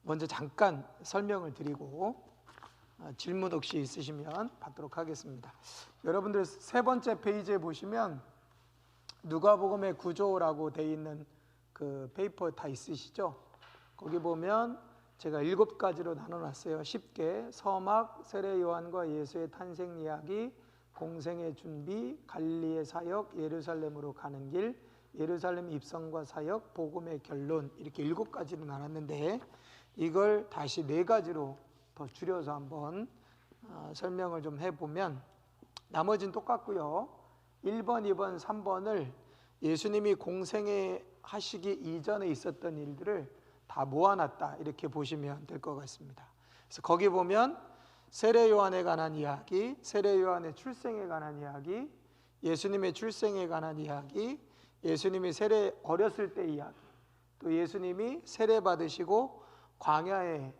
먼저 잠깐 설명을 드리고 질문 혹시 있으시면 받도록 하겠습니다. 여러분들 세 번째 페이지에 보시면 누가복음의 구조라고 되어 있는 그 페이퍼 다 있으시죠? 거기 보면 제가 7가지로 나눠놨어요. 쉽게 서막, 세례 요한과 예수의 탄생 이야기, 공생의 준비, 갈릴리의 사역, 예루살렘으로 가는 길, 예루살렘 입성과 사역, 복음의 결론, 이렇게 7가지로 나눴는데 이걸 다시 4가지로 더 줄여서 한번 설명을 좀 해보면 나머지는 똑같고요. 1번, 2번, 3번을 예수님이 공생에 하시기 이전에 있었던 일들을 다 모아놨다, 이렇게 보시면 될 것 같습니다. 그래서 거기 보면 세례 요한에 관한 이야기, 세례 요한의 출생에 관한 이야기, 예수님의 출생에 관한 이야기, 예수님이 세례 어렸을 때 이야기, 또 예수님이 세례 받으시고 광야에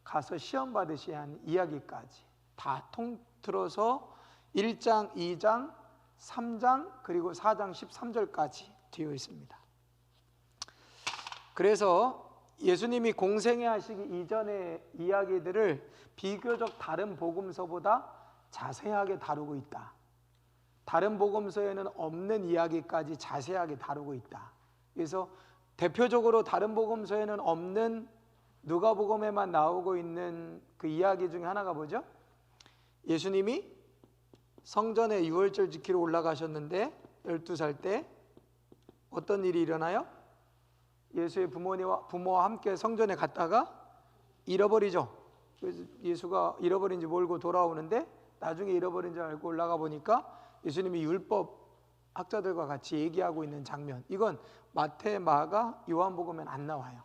가서 시험 받으셔야 하는 이야기까지 다 통틀어서 1장, 2장, 3장 그리고 4장 13절까지 되어 있습니다. 그래서 예수님이 공생애 하시기 이전의 이야기들을 비교적 다른 복음서보다 자세하게 다루고 있다. 다른 복음서에는 없는 이야기까지 자세하게 다루고 있다. 그래서 대표적으로 다른 복음서에는 없는 누가복음에만 나오고 있는 그 이야기 중에 하나가 뭐죠? 예수님이 성전에 유월절 지키러 올라가셨는데 12살 때 어떤 일이 일어나요? 예수의 부모와 함께 성전에 갔다가 잃어버리죠. 그래서 예수가 잃어버린지 몰고 돌아오는데 나중에 잃어버린 줄 알고 올라가 보니까 예수님이 율법 학자들과 같이 얘기하고 있는 장면, 이건 마태, 마가, 요한복음에는 안 나와요.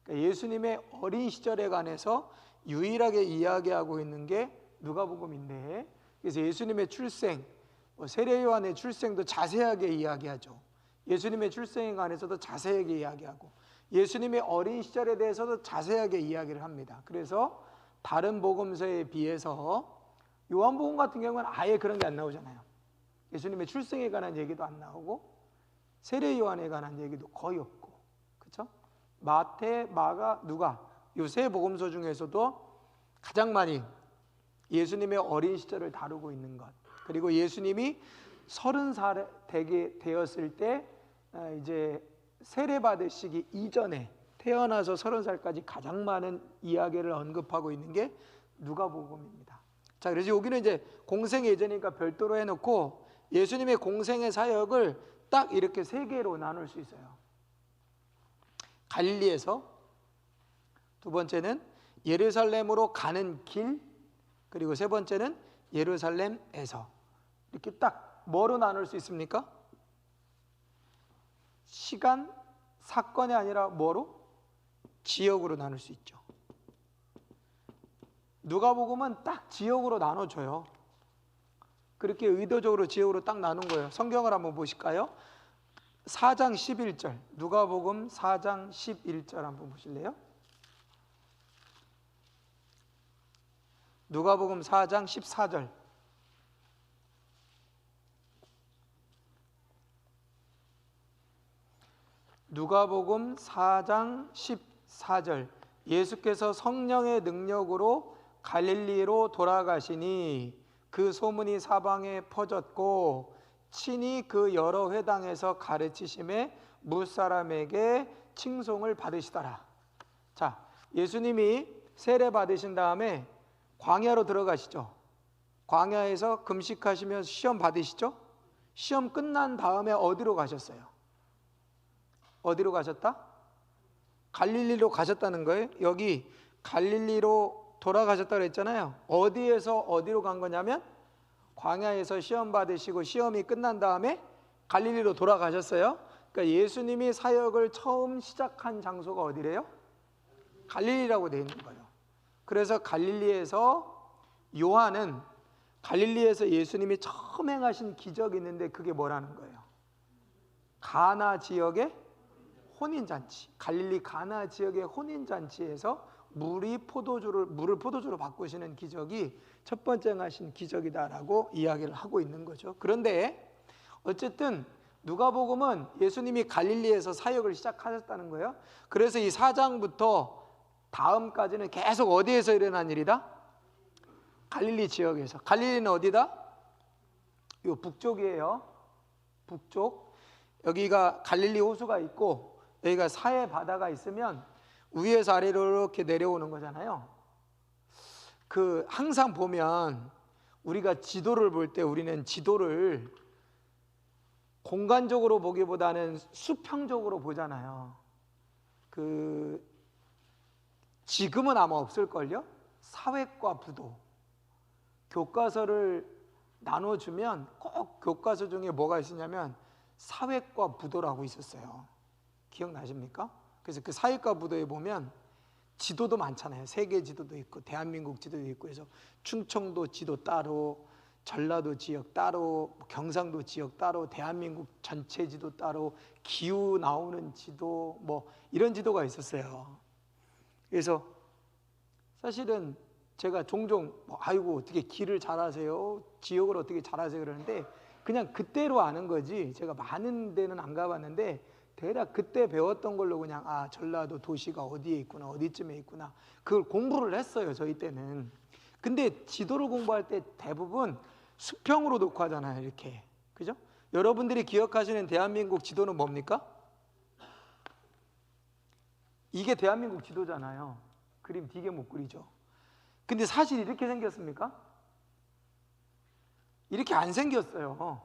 그러니까 예수님의 어린 시절에 관해서 유일하게 이야기하고 있는 게 누가복음인데, 그래서 예수님의 출생, 세례 요한의 출생도 자세하게 이야기하죠. 예수님의 출생에 관해서도 자세하게 이야기하고 예수님의 어린 시절에 대해서도 자세하게 이야기를 합니다. 그래서 다른 복음서에 비해서 요한복음 같은 경우는 아예 그런 게 안 나오잖아요. 예수님의 출생에 관한 얘기도 안 나오고 세례 요한에 관한 얘기도 거의 없고, 그렇죠? 마태, 마가, 누가, 이 세 복음서 중에서도 가장 많이 예수님의 어린 시절을 다루고 있는 것, 그리고 예수님이 30살 되게 되었을 때 이제 세례 받으시기 이전에 태어나서 30살까지 가장 많은 이야기를 언급하고 있는 게 누가복음입니다. 자, 그래서 여기는 이제 공생 예전이니까 별도로 해놓고 예수님의 공생의 사역을 딱 이렇게 3개로 나눌 수 있어요. 갈릴리에서, 두 번째는 예루살렘으로 가는 길, 그리고 세 번째는 예루살렘에서. 이렇게 딱 뭐로 나눌 수 있습니까? 시간, 사건이 아니라 뭐로? 지역으로 나눌 수 있죠. 누가복음은 딱 지역으로 나눠줘요. 그렇게 의도적으로 지역으로 딱 나눈 거예요. 성경을 한번 보실까요? 4장 11절, 누가복음 4장 11절 한번 보실래요? 누가복음 4장 14절. 누가복음 4장 14절. 예수께서 성령의 능력으로 갈릴리로 돌아가시니 그 소문이 사방에 퍼졌고 친히 그 여러 회당에서 가르치심에 무사람에게 칭송을 받으시더라. 자, 예수님이 세례 받으신 다음에 광야로 들어가시죠. 광야에서 금식하시면서 시험 받으시죠. 시험 끝난 다음에 어디로 가셨어요? 어디로 가셨다? 갈릴리로 가셨다는 거예요. 여기 갈릴리로 돌아가셨다고 그랬잖아요. 어디에서 어디로 간 거냐면 광야에서 시험 받으시고 시험이 끝난 다음에 갈릴리로 돌아가셨어요. 그러니까 예수님이 사역을 처음 시작한 장소가 어디래요? 갈릴리라고 되어 있는 거예요. 그래서 갈릴리에서 요한은 갈릴리에서 예수님이 처음 행하신 기적이 있는데 그게 뭐라는 거예요? 가나 지역의 혼인잔치, 갈릴리 가나 지역의 혼인잔치에서 물을 포도주로 바꾸시는 기적이 첫 번째 행하신 기적이다라고 이야기를 하고 있는 거죠. 그런데 어쨌든 누가복음은 예수님이 갈릴리에서 사역을 시작하셨다는 거예요. 그래서 이 4장부터 다음까지는 계속 어디에서 일어난 일이다? 갈릴리 지역에서. 갈릴리는 어디다? 요 북쪽이에요. 북쪽. 여기가 갈릴리 호수가 있고 여기가 사해 바다가 있으면 위에서 아래로 이렇게 내려오는 거잖아요. 항상 보면 우리가 지도를 볼 때 우리는 지도를 공간적으로 보기보다는 수평적으로 보잖아요. 지금은 아마 없을걸요? 사회과 부도. 교과서를 나눠주면 꼭 교과서 중에 뭐가 있었냐면 사회과 부도라고 있었어요. 기억나십니까? 그래서 그 사회과 부도에 보면 지도도 많잖아요. 세계 지도도 있고 대한민국 지도도 있고 해서 충청도 지도 따로, 전라도 지역 따로, 경상도 지역 따로, 대한민국 전체 지도 따로, 기후 나오는 지도 뭐 이런 지도가 있었어요. 그래서 사실은 제가 종종 아이고 어떻게 길을 잘 아세요? 지역을 어떻게 잘 아세요? 그러는데 그냥 그때로 아는 거지 제가 많은 데는 안 가봤는데 대략 그때 배웠던 걸로 그냥 전라도 도시가 어디에 있구나 어디쯤에 있구나 그걸 공부를 했어요. 저희 때는. 근데 지도를 공부할 때 대부분 수평으로 놓고 하잖아요. 이렇게. 그죠? 여러분들이 기억하시는 대한민국 지도는 뭡니까? 이게 대한민국 지도잖아요. 그림 되게 못 그리죠. 근데 사실 이렇게 생겼습니까? 이렇게 안 생겼어요.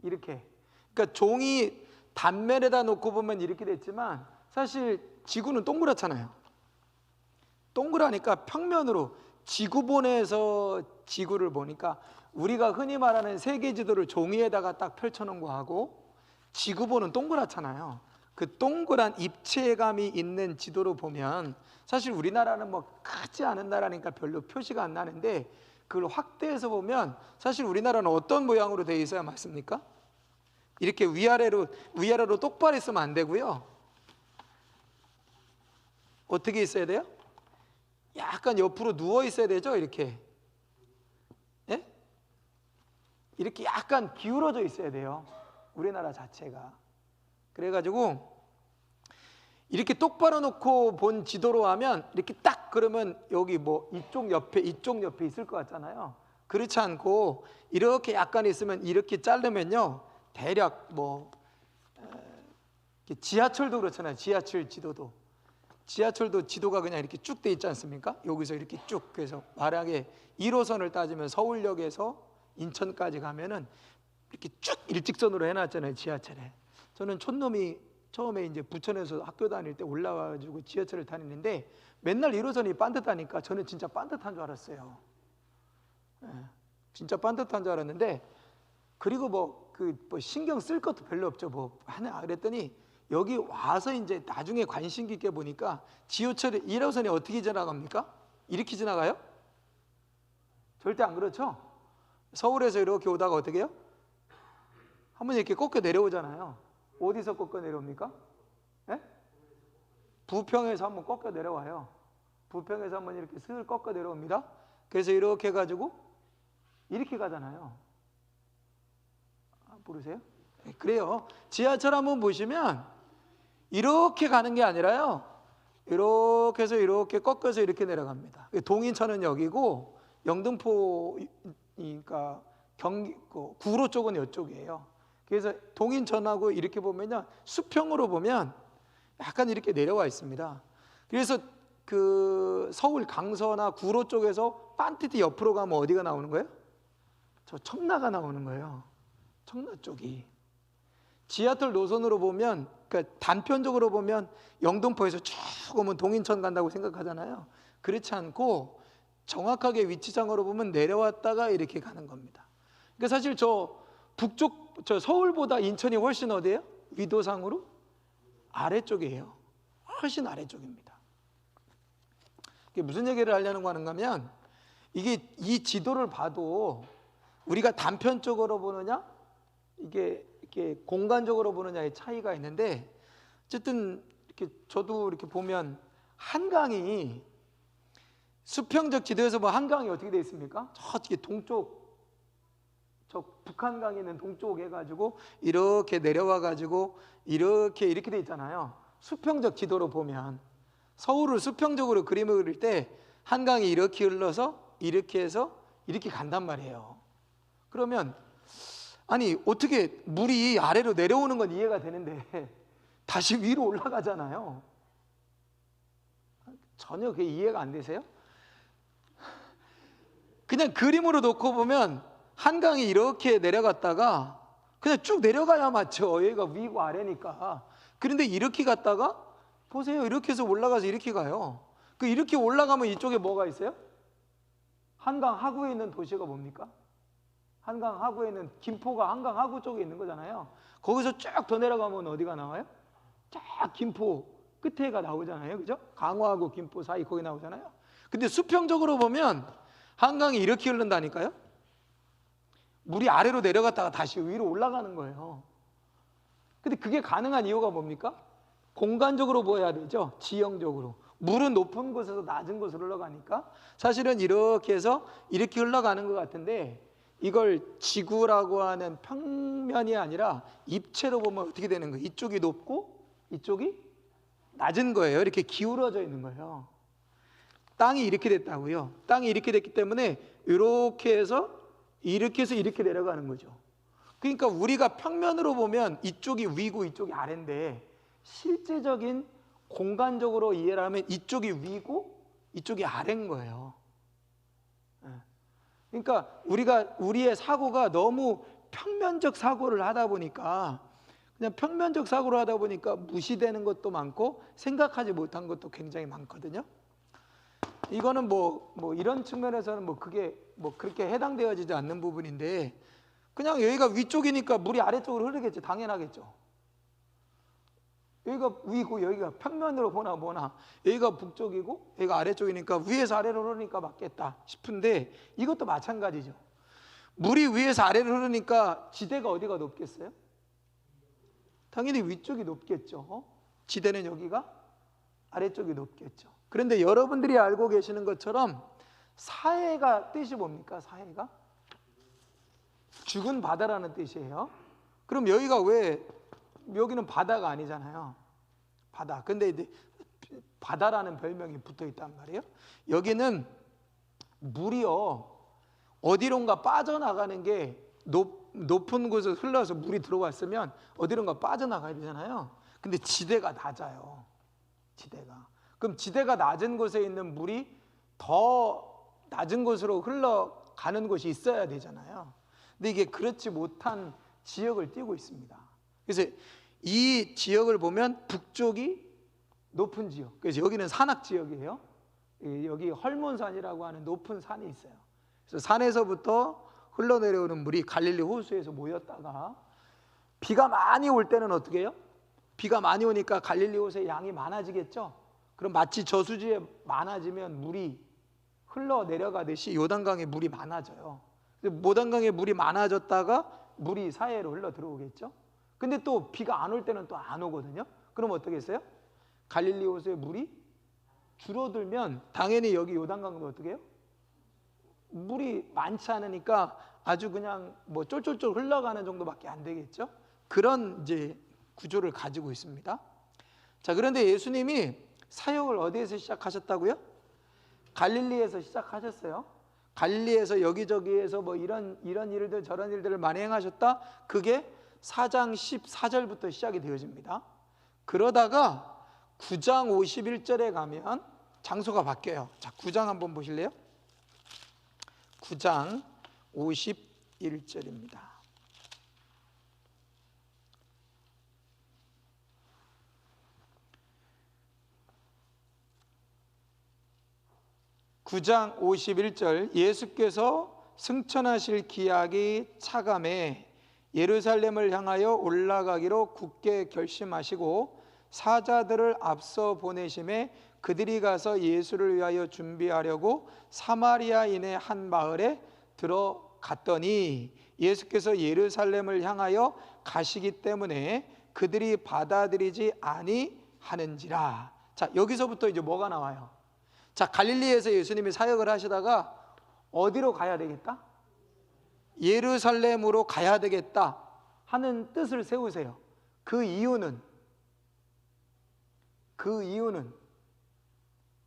이렇게. 그러니까 종이 단면에다 놓고 보면 이렇게 됐지만 사실 지구는 동그랗잖아요. 동그라니까 평면으로 지구본에서 지구를 보니까 우리가 흔히 말하는 세계 지도를 종이에다가 딱 펼쳐놓은 거하고 지구본은 동그랗잖아요. 그 동그란 입체감이 있는 지도로 보면 사실 우리나라는 뭐 크지 않은 나라니까 별로 표시가 안 나는데 그걸 확대해서 보면 사실 우리나라는 어떤 모양으로 되어 있어야 맞습니까? 이렇게 위아래로 똑바로 있으면 안 되고요. 어떻게 있어야 돼요? 약간 옆으로 누워 있어야 되죠. 이렇게. 예? 이렇게 약간 기울어져 있어야 돼요. 우리나라 자체가. 그래가지고 이렇게 똑바로 놓고 본 지도로 하면 이렇게 딱 그러면 여기 뭐 이쪽 옆에 있을 것 같잖아요. 그렇지 않고 이렇게 약간 있으면 이렇게 자르면요 대략 뭐 지하철도 그렇잖아요. 지하철 지도도 지도가 그냥 이렇게 쭉 돼 있지 않습니까? 여기서 이렇게 쭉. 그래서 만약에 1호선을 따지면 서울역에서 인천까지 가면은 이렇게 쭉 일직선으로 해놨잖아요. 지하철에. 저는 촌놈이 처음에 이제 부천에서 학교 다닐 때 올라와가지고 지하철을 다니는데 맨날 1호선이 반듯하니까 저는 진짜 반듯한 줄 알았어요. 진짜 반듯한 줄 알았는데 그리고 뭐 신경 쓸 것도 별로 없죠. 뭐 하나 그랬더니 여기 와서 이제 나중에 관심 깊게 보니까 지하철이 1호선이 어떻게 지나갑니까? 이렇게 지나가요? 절대 안 그렇죠? 서울에서 이렇게 오다가 어떻게 해요? 한번 이렇게 꺾여 내려오잖아요. 어디서 꺾여 내려옵니까? 네? 부평에서 한번 꺾여 내려와요. 부평에서 한번 이렇게 슬 꺾여 내려옵니다. 그래서 이렇게 해가지고 이렇게 가잖아요. 모르세요? 네, 그래요. 지하철 한번 보시면 이렇게 가는 게 아니라요. 이렇게 해서 이렇게 꺾여서 이렇게 내려갑니다. 동인천은 여기고 영등포 그러니까 경기 구로 쪽은 이쪽이에요. 그래서 동인천하고 이렇게 보면요 수평으로 보면 약간 이렇게 내려와 있습니다. 그래서 그 서울 강서나 구로 쪽에서 반듯이 옆으로 가면 어디가 나오는 거예요? 저 청라가 나오는 거예요. 청라 쪽이. 지하철 노선으로 보면 그러니까 단편적으로 보면 영등포에서 쭉 오면 동인천 간다고 생각하잖아요. 그렇지 않고 정확하게 위치상으로 보면 내려왔다가 이렇게 가는 겁니다. 그러니까 사실 저 서울보다 인천이 훨씬 어디예요? 위도상으로? 아래쪽이에요. 훨씬 아래쪽입니다. 이게 무슨 얘기를 하려는 거 하는가 하면 이게 이 지도를 봐도 우리가 단편적으로 보느냐 이게 공간적으로 보느냐의 차이가 있는데 어쨌든 이렇게 저도 이렇게 보면 한강이 수평적 지도에서 뭐 한강이 어떻게 되어 있습니까? 저쪽에 동쪽 저 북한강에 있는 동쪽 해가지고 이렇게 내려와 가지고 이렇게 돼 있잖아요. 수평적 지도로 보면. 서울을 수평적으로 그림을 그릴 때 한강이 이렇게 흘러서 이렇게 해서 이렇게 간단 말이에요. 그러면 아니 어떻게 물이 아래로 내려오는 건 이해가 되는데 다시 위로 올라가잖아요. 전혀 그게 이해가 안 되세요? 그냥 그림으로 놓고 보면 한강이 이렇게 내려갔다가 그냥 쭉 내려가야 맞죠. 여기가 위고 아래니까. 그런데 이렇게 갔다가 보세요. 이렇게 해서 올라가서 이렇게 가요. 그 이렇게 올라가면 이쪽에 뭐가 있어요? 한강 하구에 있는 도시가 뭡니까? 한강 하구에 있는 김포가 한강 하구 쪽에 있는 거잖아요. 거기서 쭉 더 내려가면 어디가 나와요? 쫙 김포 끝에가 나오잖아요. 그죠? 강화하고 김포 사이 거기 나오잖아요. 근데 수평적으로 보면 한강이 이렇게 흐른다니까요. 물이 아래로 내려갔다가 다시 위로 올라가는 거예요. 근데 그게 가능한 이유가 뭡니까? 공간적으로 보여야 되죠. 지형적으로. 물은 높은 곳에서 낮은 곳으로 흘러가니까 사실은 이렇게 해서 이렇게 흘러가는 것 같은데 이걸 지구라고 하는 평면이 아니라 입체로 보면 어떻게 되는 거예요? 이쪽이 높고 이쪽이 낮은 거예요. 이렇게 기울어져 있는 거예요. 땅이 이렇게 됐다고요. 땅이 이렇게 됐기 때문에 이렇게 해서 이렇게 내려가는 거죠. 그러니까 우리가 평면으로 보면 이쪽이 위고 이쪽이 아래인데 실제적인 공간적으로 이해를 하면 이쪽이 위고 이쪽이 아래인 거예요. 그러니까 우리의 사고가 너무 평면적 사고를 하다 보니까 그냥 평면적 사고를 하다 보니까 무시되는 것도 많고 생각하지 못한 것도 굉장히 많거든요. 이거는 뭐 이런 측면에서는 그게 그렇게 해당되어지지 않는 부분인데 그냥 여기가 위쪽이니까 물이 아래쪽으로 흐르겠죠. 당연하겠죠. 여기가 위고 여기가 평면으로 보나 여기가 북쪽이고 여기가 아래쪽이니까 위에서 아래로 흐르니까 맞겠다 싶은데 이것도 마찬가지죠. 물이 위에서 아래로 흐르니까 지대가 어디가 높겠어요? 당연히 위쪽이 높겠죠. 지대는 여기가 아래쪽이 높겠죠. 그런데 여러분들이 알고 계시는 것처럼 사해가 뜻이 뭡니까? 사해가 죽은 바다라는 뜻이에요. 그럼 여기는 바다가 아니잖아요. 바다. 근데 이제 바다라는 별명이 붙어 있단 말이에요. 여기는 물이요 어디론가 빠져나가는 게 높은 곳에서 흘러서 물이 들어왔으면 어디론가 빠져나가야 되잖아요. 근데 지대가 낮아요. 지대가. 그럼 지대가 낮은 곳에 있는 물이 더 낮은 곳으로 흘러가는 곳이 있어야 되잖아요. 근데 이게 그렇지 못한 지역을 띄고 있습니다. 그래서 이 지역을 보면 북쪽이 높은 지역. 그래서 여기는 산악 지역이에요. 여기 헐몬산이라고 하는 높은 산이 있어요. 그래서 산에서부터 흘러내려오는 물이 갈릴리 호수에서 모였다가 비가 많이 올 때는 어떻게 해요? 비가 많이 오니까 갈릴리 호수의 양이 많아지겠죠. 그럼 마치 저수지에 많아지면 물이 흘러내려가듯이 요단강에 물이 많아져요. 요단강에 물이 많아졌다가 물이 사해로 흘러 들어오겠죠. 근데 또 비가 안 올 때는 또 안 오거든요. 그럼 어떻게 했어요? 갈릴리 호수의 물이 줄어들면 당연히 여기 요단강도 어떻게 해요? 물이 많지 않으니까 아주 그냥 쫄쫄쫄 흘러가는 정도밖에 안 되겠죠. 그런 이제 구조를 가지고 있습니다. 자, 그런데 예수님이 사역을 어디에서 시작하셨다고요? 갈릴리에서 시작하셨어요. 갈릴리에서 여기저기에서 이런 일들 저런 일들을 많이 행하셨다. 그게 4장 14절부터 시작이 되어집니다. 그러다가 9장 51절에 가면 장소가 바뀌어요. 자, 9장 한번 보실래요? 9장 51절입니다. (9장 51절) 예수께서 승천하실 기약이 차감해 예루살렘을 향하여 올라가기로 굳게 결심하시고 사자들을 앞서 보내심에 그들이 가서 예수를 위하여 준비하려고 사마리아인의 한 마을에 들어갔더니 예수께서 예루살렘을 향하여 가시기 때문에 그들이 받아들이지 아니하는지라. 자, 여기서부터 이제 뭐가 나와요? 자, 갈릴리에서 예수님이 사역을 하시다가 어디로 가야 되겠다? 예루살렘으로 가야 되겠다 하는 뜻을 세우세요. 그 이유는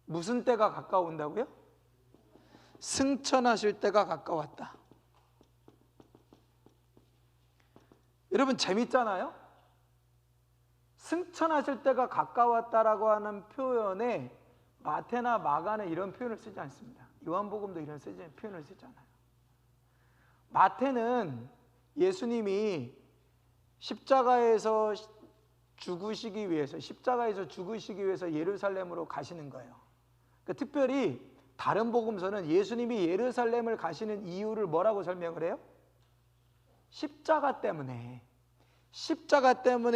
무슨 때가 가까운다고요? 승천하실 때가 가까웠다. 여러분 재밌잖아요? 승천하실 때가 가까웠다라고 하는 표현에 마태나 마가는 이런 표현을 쓰지 않습니다. 요한복음도 이런 표현을 쓰잖아요. 마태는 예수님이 십자가에서 죽으시기 위해서 예루살렘으로 가시는 거예요. 그러니까 특별히 다른 복음서는 예수님이 예루살렘을 가시는 이유를 뭐라고 설명을 해요? 십자가 때문에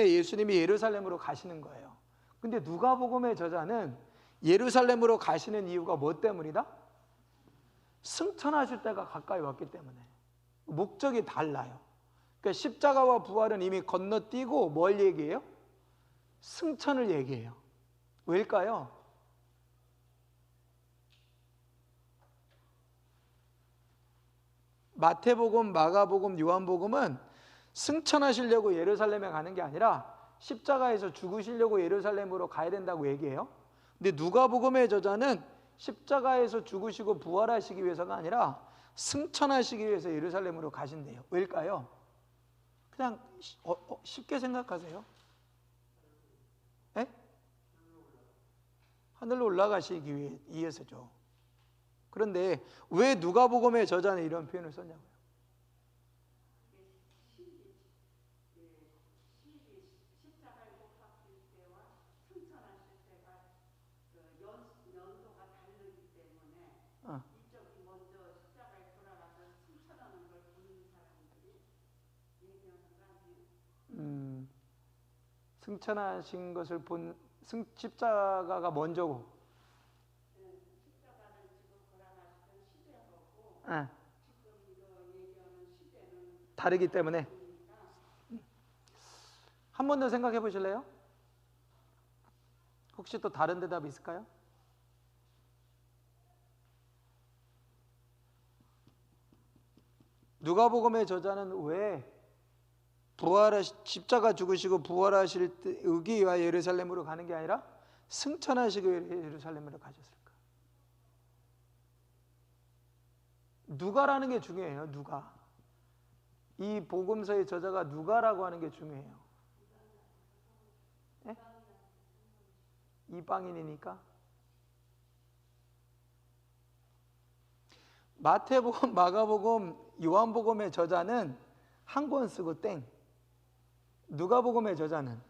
예수님이 예루살렘으로 가시는 거예요. 근데 누가복음의 저자는 예루살렘으로 가시는 이유가 뭐 때문이다? 승천하실 때가 가까이 왔기 때문에. 목적이 달라요. 그러니까 십자가와 부활은 이미 건너뛰고 뭘 얘기해요? 승천을 얘기해요. 왜일까요? 마태복음, 마가복음, 요한복음은 승천하시려고 예루살렘에 가는 게 아니라 십자가에서 죽으시려고 예루살렘으로 가야 된다고 얘기해요. 근데 누가복음의 저자는 십자가에서 죽으시고 부활하시기 위해서가 아니라 승천하시기 위해서 예루살렘으로 가신대요. 왜일까요? 그냥 쉽게 생각하세요. 에? 하늘로 올라가시기 위해서죠. 그런데 왜 누가복음의 저자는 이런 표현을 썼냐고요? 십자가에 못 박힐 때와 승천하실 때가 연도가 다르기 때문에 이쪽이 먼저 십자가에 돌아가서 승천하는 걸 보는 사람들이 얘기하는 사람이 승천하신 것을 본 십자가가 먼저고 십자가를 지고 돌아가시던 시대하고 지금 이거 얘기하는 시대는 다르기 때문에 한 번 더 생각해 보실래요? 혹시 또 다른 대답이 있을까요? 누가복음의 저자는 왜 십자가 죽으시고 부활하실 때 의기와 예루살렘으로 가는 게 아니라 승천하시고 예루살렘으로 가셨을까? 누가라는 게 중요해요. 누가. 이 복음서의 저자가 누가라고 하는 게 중요해요. 네? 이방인이니까. 마태복음, 마가복음, 요한복음의 저자는 한 권 쓰고 땡. 누가복음의 저자는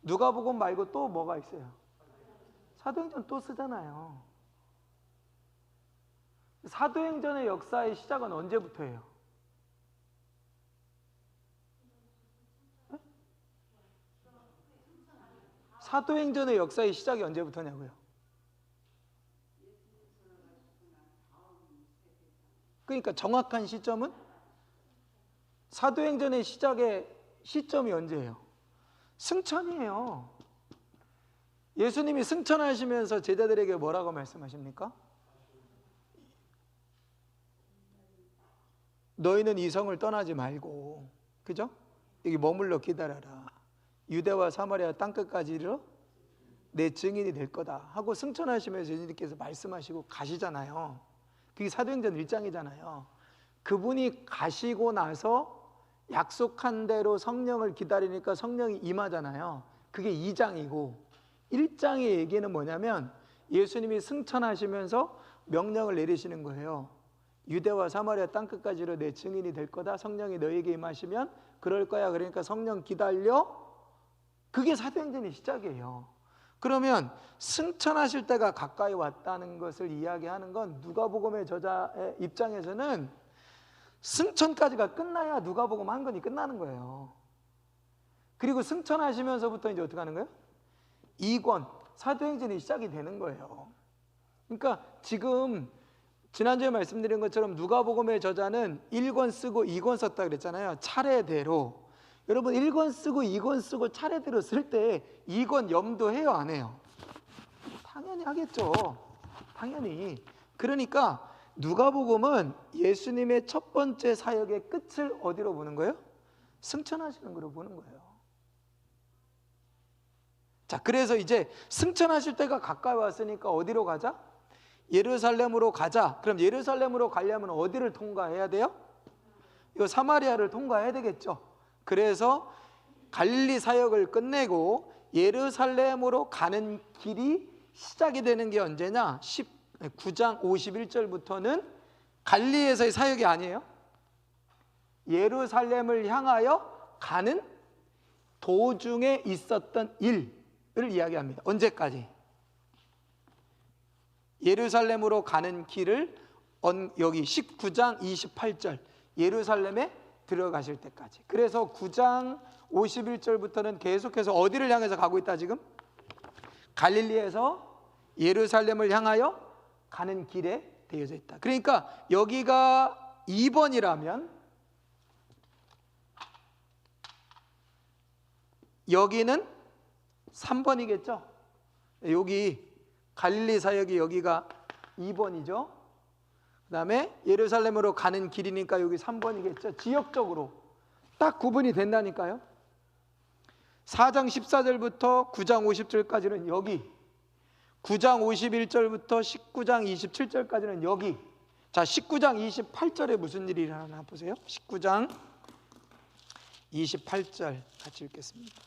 누가복음 말고 또 뭐가 있어요? 사도행전 또 쓰잖아요. 사도행전의 역사의 시작은 언제부터예요? 네? 사도행전의 역사의 시작이 언제부터냐고요? 그러니까 정확한 시점은 사도행전의 시작의 시점이 언제예요? 승천이에요. 예수님이 승천하시면서 제자들에게 뭐라고 말씀하십니까? 너희는 이 성을 떠나지 말고, 그죠? 여기 머물러 기다려라. 유대와 사마리아 땅끝까지 이르러 내 증인이 될 거다 하고 승천하시면서 예수님께서 말씀하시고 가시잖아요. 그게 사도행전 1장이잖아요. 그분이 가시고 나서 약속한 대로 성령을 기다리니까 성령이 임하잖아요. 그게 2장이고 1장의 얘기는 뭐냐면 예수님이 승천하시면서 명령을 내리시는 거예요. 유대와 사마리아 땅끝까지로 내 증인이 될 거다. 성령이 너에게 임하시면 그럴 거야. 그러니까 성령 기다려. 그게 사도행전의 시작이에요. 그러면 승천하실 때가 가까이 왔다는 것을 이야기하는 건 누가복음의 저자의 입장에서는 승천까지가 끝나야 누가복음 한 권이 끝나는 거예요. 그리고 승천하시면서부터 이제 어떻게 하는 거예요? 2권 사도행전이 시작이 되는 거예요. 그러니까 지금 지난주에 말씀드린 것처럼 누가복음의 저자는 1권 쓰고 2권 썼다 그랬잖아요. 차례대로. 여러분 1권 쓰고 2권 쓰고 차례대로 쓸 때 2권 염두해요 안 해요? 당연히 하겠죠. 당연히. 그러니까 누가복음은 예수님의 첫 번째 사역의 끝을 어디로 보는 거예요? 승천하시는 거로 보는 거예요. 자, 그래서 이제 승천하실 때가 가까이 왔으니까 어디로 가자? 예루살렘으로 가자. 그럼 예루살렘으로 가려면 어디를 통과해야 돼요? 이 사마리아를 통과해야 되겠죠. 그래서 갈릴리 사역을 끝내고 예루살렘으로 가는 길이 시작이 되는 게 언제냐? 19장 51절부터는 갈릴리에서의 사역이 아니에요. 예루살렘을 향하여 가는 도중에 있었던 일을 이야기합니다. 언제까지? 예루살렘으로 가는 길을 여기 19장 28절 예루살렘에 들어가실 때까지. 그래서 9장 51절부터는 계속해서 어디를 향해서 가고 있다 지금? 갈릴리에서 예루살렘을 향하여 가는 길에 되어져 있다. 그러니까 여기가 2번이라면 여기는 3번이겠죠. 여기 갈릴리 사역이 여기가 2번이죠. 그 다음에 예루살렘으로 가는 길이니까 여기 3번이겠죠. 지역적으로 딱 구분이 된다니까요. 4장 14절부터 9장 50절까지는 여기, 9장 51절부터 19장 27절까지는 여기. 자, 19장 28절에 무슨 일이 일어나나 보세요. 19장 28절 같이 읽겠습니다.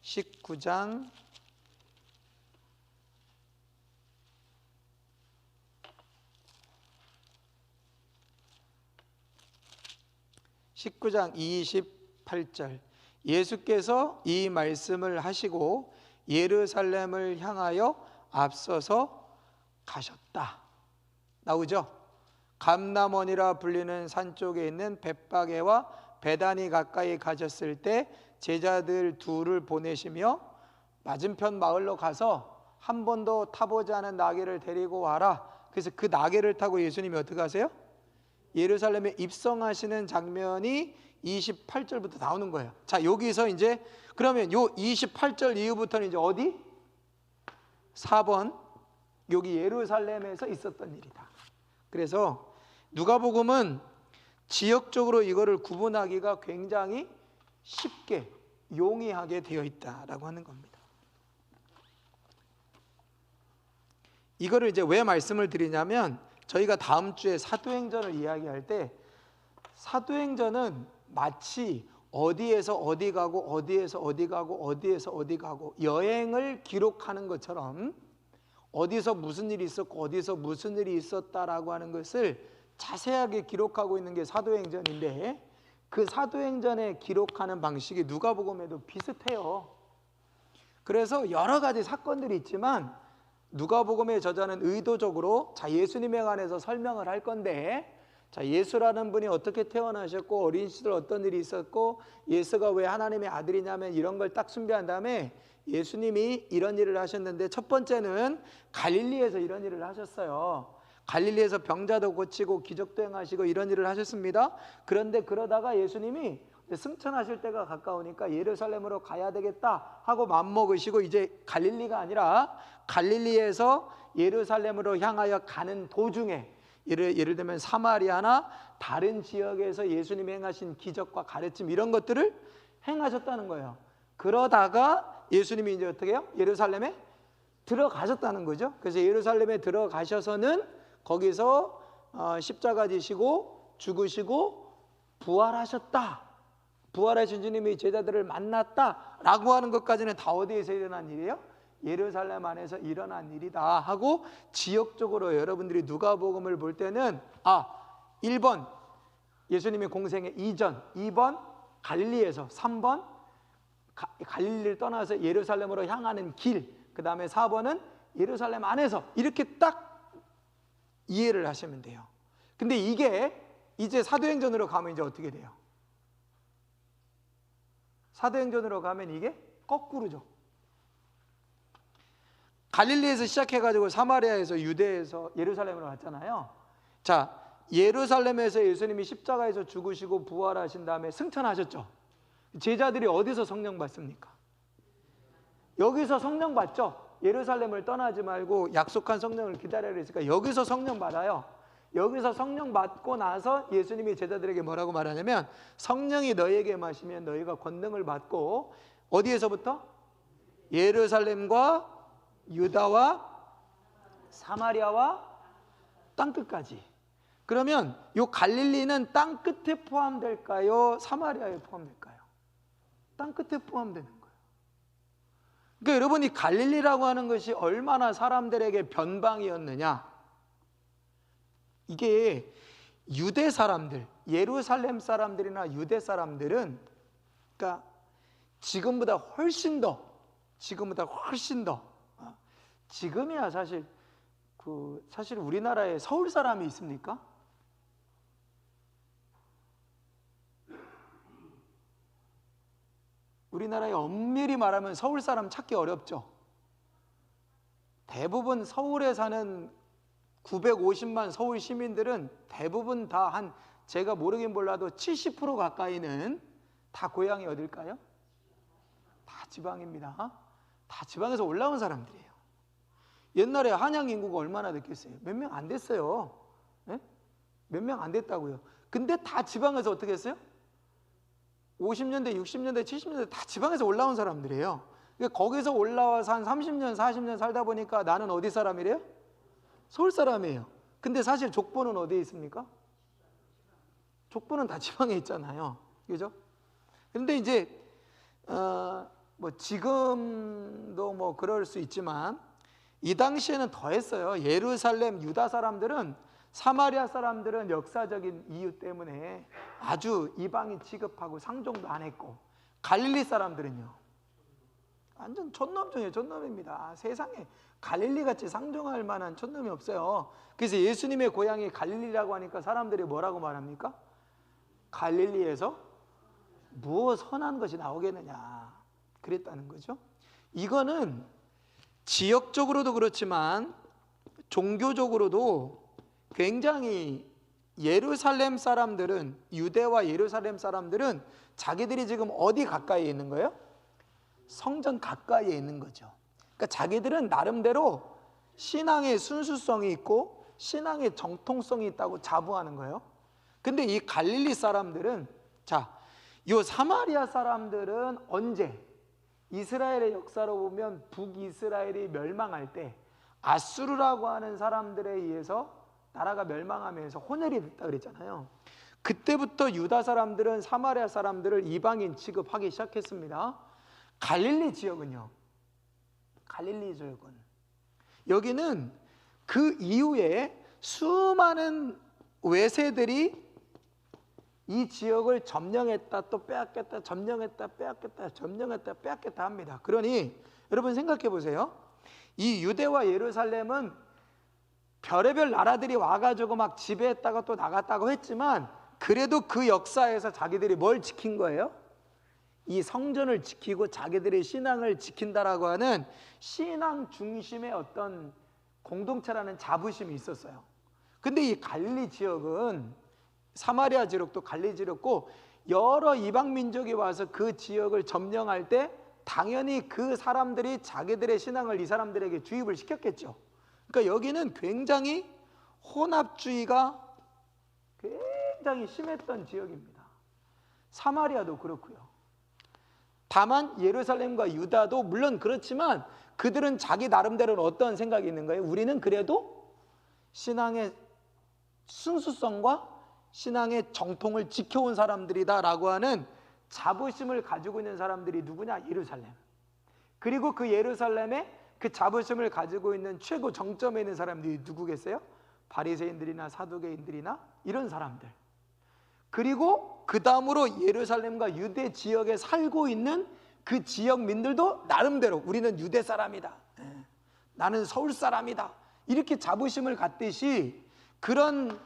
19장 28절 예수께서 이 말씀을 하시고 예루살렘을 향하여 앞서서 가셨다. 나오죠? 감람원이라 불리는 산 쪽에 있는 벳바게와 베다니 가까이 가셨을 때 제자들 둘을 보내시며 맞은편 마을로 가서 한 번도 타보지 않은 나귀를 데리고 와라. 그래서 그 나귀를 타고 예수님이 어떻게 하세요? 예루살렘에 입성하시는 장면이 28절부터 나오는 거예요. 자, 여기서 이제 그러면 요 28절 이후부터는 이제 어디? 4번 여기 예루살렘에서 있었던 일이다. 그래서 누가복음은 지역적으로 이거를 구분하기가 굉장히 쉽게 용이하게 되어 있다라고 하는 겁니다. 이거를 이제 왜 말씀을 드리냐면 저희가 다음 주에 사도행전을 이야기할 때 사도행전은 마치 어디에서 어디 가고 어디에서 어디 가고 어디에서 어디 가고 여행을 기록하는 것처럼 어디서 무슨 일이 있었고 어디서 무슨 일이 있었다라고 하는 것을 자세하게 기록하고 있는 게 사도행전인데 그 사도행전에 기록하는 방식이 누가복음에도 비슷해요. 그래서 여러 가지 사건들이 있지만 누가복음의 저자는 의도적으로 자 예수님에 관해서 설명을 할 건데 자 예수라는 분이 어떻게 태어나셨고 어린 시절 어떤 일이 있었고 예수가 왜 하나님의 아들이냐면 이런 걸 딱 준비한 다음에 예수님이 이런 일을 하셨는데 첫 번째는 갈릴리에서 이런 일을 하셨어요. 갈릴리에서 병자도 고치고 기적도 행하시고 이런 일을 하셨습니다. 그런데 그러다가 예수님이 승천하실 때가 가까우니까 예루살렘으로 가야 되겠다 하고 맘먹으시고 이제 갈릴리가 아니라 갈릴리에서 예루살렘으로 향하여 가는 도중에 예를 들면 사마리아나 다른 지역에서 예수님이 행하신 기적과 가르침 이런 것들을 행하셨다는 거예요. 그러다가 예수님이 이제 어떻게 해요? 예루살렘에 들어가셨다는 거죠. 그래서 예루살렘에 들어가셔서는 거기서 십자가 지시고 죽으시고 부활하셨다. 부활하신 주님이 제자들을 만났다라고 하는 것까지는 다 어디에서 일어난 일이에요? 예루살렘 안에서 일어난 일이다 하고 지역적으로 여러분들이 누가복음을 볼 때는 1번 예수님이 공생의 이전, 2번 갈릴리에서, 3번 갈릴리를 떠나서 예루살렘으로 향하는 길, 그 다음에 4번은 예루살렘 안에서 이렇게 딱 이해를 하시면 돼요. 근데 이게 이제 사도행전으로 가면 이제 어떻게 돼요? 사도행전으로 가면 이게 거꾸로죠. 갈릴리에서 시작해가지고 사마리아에서 유대에서 예루살렘으로 갔잖아요. 자, 예루살렘에서 예수님이 십자가에서 죽으시고 부활하신 다음에 승천하셨죠. 제자들이 어디서 성령 받습니까? 여기서 성령 받죠. 예루살렘을 떠나지 말고 약속한 성령을 기다려야 했으니까 여기서 성령 받아요. 여기서 성령 받고 나서 예수님이 제자들에게 뭐라고 말하냐면 성령이 너희에게 마시면 너희가 권능을 받고 어디에서부터? 예루살렘과 유다와 사마리아와 땅끝까지. 그러면 이 갈릴리는 땅끝에 포함될까요? 사마리아에 포함될까요? 땅끝에 포함되는 거예요. 그러니까 여러분이 갈릴리라고 하는 것이 얼마나 사람들에게 변방이었느냐. 이게 유대 사람들, 예루살렘 사람들이나 유대 사람들은 그러니까 지금보다 훨씬 더 지금이야 사실 사실 우리나라에 서울 사람이 있습니까? 우리나라에 엄밀히 말하면 서울 사람 찾기 어렵죠. 대부분 서울에 사는 950만 서울 시민들은 대부분 다 한 제가 모르긴 몰라도 70% 가까이는 다 고향이 어딜까요? 다 지방입니다. 다 지방에서 올라온 사람들이에요. 옛날에 한양 인구가 얼마나 됐겠어요? 몇 명 안 됐어요. 네? 몇 명 안 됐다고요. 근데 다 지방에서 어떻게 했어요? 50년대, 60년대, 70년대 다 지방에서 올라온 사람들이에요. 그러니까 거기서 올라와서 한 30년, 40년 살다 보니까 나는 어디 사람이래요? 서울 사람이에요. 근데 사실 족보는 어디에 있습니까? 족보는 다 지방에 있잖아요. 그죠? 근데 이제 뭐 지금도 뭐 그럴 수 있지만 이 당시에는 더 했어요. 예루살렘 유다 사람들은 사마리아 사람들은 역사적인 이유 때문에 아주 이방인 취급하고 상종도 안 했고, 갈릴리 사람들은요 완전 촌놈 중에 촌놈입니다. 세상에 갈릴리같이 상종할 만한 촌놈이 없어요. 그래서 예수님의 고향이 갈릴리라고 하니까 사람들이 뭐라고 말합니까? 갈릴리에서 무엇 선한 것이 나오겠느냐 그랬다는 거죠. 이거는 지역적으로도 그렇지만 종교적으로도 굉장히 예루살렘 사람들은, 유대와 예루살렘 사람들은 자기들이 지금 어디 가까이에 있는 거예요? 성전 가까이에 있는 거죠. 그러니까 자기들은 나름대로 신앙의 순수성이 있고 신앙의 정통성이 있다고 자부하는 거예요. 근데 이 갈릴리 사람들은, 자, 이 사마리아 사람들은 언제 이스라엘의 역사로 보면 북이스라엘이 멸망할 때 아수르라고 하는 사람들에 의해서 나라가 멸망하면서 혼혈이 됐다 그랬잖아요. 그때부터 유다 사람들은 사마리아 사람들을 이방인 취급하기 시작했습니다. 갈릴리 지역은요, 갈릴리 지역은 여기는 그 이후에 수많은 외세들이 이 지역을 점령했다 또 빼앗겼다, 점령했다 빼앗겼다, 점령했다 빼앗겼다 합니다. 그러니 여러분 생각해 보세요. 이 유대와 예루살렘은 별의별 나라들이 와가지고 막 지배했다가 또 나갔다고 했지만 그래도 그 역사에서 자기들이 뭘 지킨 거예요? 이 성전을 지키고 자기들의 신앙을 지킨다라고 하는 신앙 중심의 어떤 공동체라는 자부심이 있었어요. 근데 이 갈릴리 지역은, 사마리아 지역도 갈릴리 지역고 여러 이방 민족이 와서 그 지역을 점령할 때 당연히 그 사람들이 자기들의 신앙을 이 사람들에게 주입을 시켰겠죠. 그러니까 여기는 굉장히 혼합주의가 굉장히 심했던 지역입니다. 사마리아도 그렇고요. 다만 예루살렘과 유다도 물론 그렇지만 그들은 자기 나름대로는 어떤 생각이 있는 거예요? 우리는 그래도 신앙의 순수성과 신앙의 정통을 지켜온 사람들이다라고 하는 자부심을 가지고 있는 사람들이 누구냐? 예루살렘. 그리고 그 예루살렘에 그 자부심을 가지고 있는 최고 정점에 있는 사람들이 누구겠어요? 바리새인들이나 사두개인들이나 이런 사람들. 그리고 그 다음으로 예루살렘과 유대 지역에 살고 있는 그 지역민들도 나름대로 우리는 유대 사람이다, 나는 서울 사람이다, 이렇게 자부심을 갖듯이 그런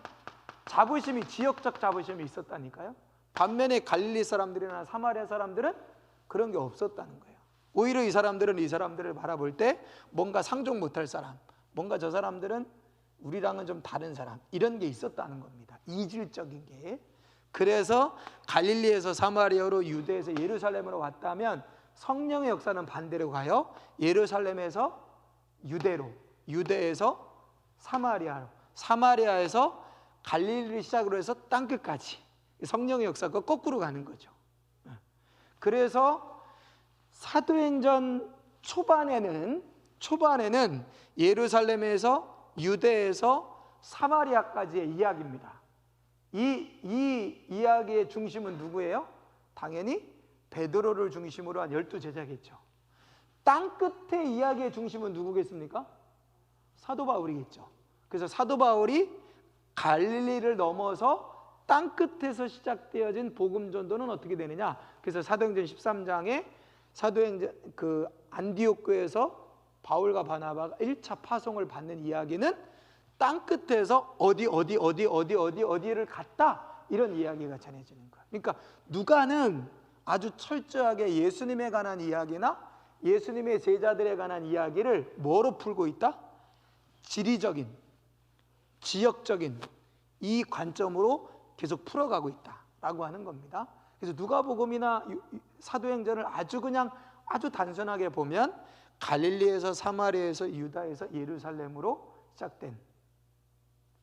자부심이, 지역적 자부심이 있었다니까요. 반면에 갈릴리 사람들이나 사마리아 사람들은 그런 게 없었다는 거예요. 오히려 이 사람들은 이 사람들을 바라볼 때 뭔가 상종 못할 사람, 뭔가 저 사람들은 우리랑은 좀 다른 사람, 이런 게 있었다는 겁니다. 이질적인 게. 그래서 갈릴리에서 사마리아로, 유대에서 예루살렘으로 왔다면 성령의 역사는 반대로 가요. 예루살렘에서 유대로, 유대에서 사마리아로, 사마리아에서 갈릴리를 시작으로 해서 땅끝까지 성령의 역사가 거꾸로 가는 거죠. 그래서 사도행전 초반에는 예루살렘에서 유대에서 사마리아까지의 이야기입니다. 이 이야기의 중심은 누구예요? 당연히 베드로를 중심으로 한 12제자겠죠. 땅 끝의 이야기의 중심은 누구겠습니까? 사도 바울이겠죠. 그래서 사도 바울이 갈릴리를 넘어서 땅 끝에서 시작되어진 복음 전도는 어떻게 되느냐? 그래서 사도행전 13장에 사도행전 안디옥 교회에서 바울과 바나바가 1차 파송을 받는 이야기는 땅 끝에서 어디를 갔다, 이런 이야기가 전해지는 거예요. 그러니까 누가는 아주 철저하게 예수님에 관한 이야기나 예수님의 제자들에 관한 이야기를 뭐로 풀고 있다? 지리적인, 지역적인 이 관점으로 계속 풀어가고 있다라고 하는 겁니다. 그래서 누가복음이나 사도행전을 아주 단순하게 보면 갈릴리에서 사마리아에서 유다에서 예루살렘으로 시작된